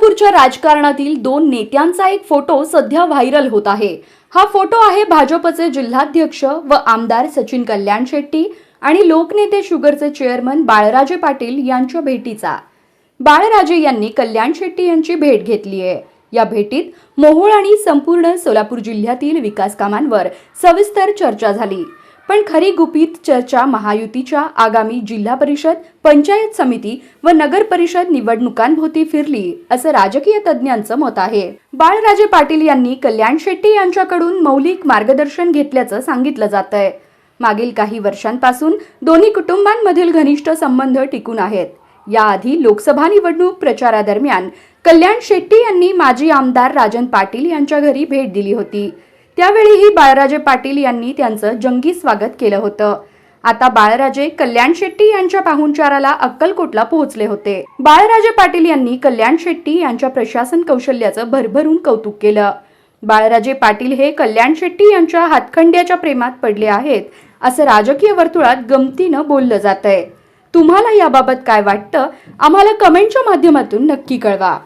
सोलापूरच्या राजकारणातील दोन नेत्यांचा एक फोटो सध्या व्हायरल होत आहे। हा फोटो आहे भाजपचे जिल्हाध्यक्ष व आमदार सचिन कल्याण शेट्टी आणि लोकनेते शुगरचे चेअरमन बाळराजे पाटील यांच्या भेटीचा। बाळराजे यांनी कल्याण शेट्टी यांची भेट घेतली आहे। या भेटीत मोहोळ आणि संपूर्ण सोलापूर जिल्ह्यातील विकास कामांवर सविस्तर चर्चा झाली। पण खरी गुपित चर्चा महायुतीच्या आगामी जिल्हा परिषद, पंचायत समिती व नगर परिषद निवडणुकांभोवती फिरली असं राजकीय तज्ज्ञांचं मत आहे। बाळराजे पाटील यांनी कल्याण शेट्टी यांच्याकडून मौलिक मार्गदर्शन घेतल्याचं सांगितलं जातंय। मागील काही वर्षांपासून दोन्ही कुटुंबांमधील घनिष्ठ संबंध टिकून आहेत। याआधी लोकसभा निवडणूक प्रचारादरम्यान कल्याण शेट्टी यांनी माजी आमदार राजन पाटील यांच्या घरी भेट दिली होती। त्यावेळीही बाळराजे पाटील यांनी त्यांचं जंगी स्वागत केलं होतं। आता बाळराजे कल्याण शेट्टी यांच्या पाहुणचाराला अक्कलकोटला पोहोचले होते। बाळराजे पाटील यांनी कल्याण शेट्टी यांच्या प्रशासन कौशल्याचं भरभरून कौतुक केलं। बाळराजे पाटील हे कल्याण शेट्टी यांच्या हातखंड्याच्या प्रेमात पडले आहेत असं राजकीय वर्तुळात गमतीनं बोललं जातंय। तुम्हाला याबाबत काय वाटतं आम्हाला कमेंटच्या माध्यमातून नक्की कळवा।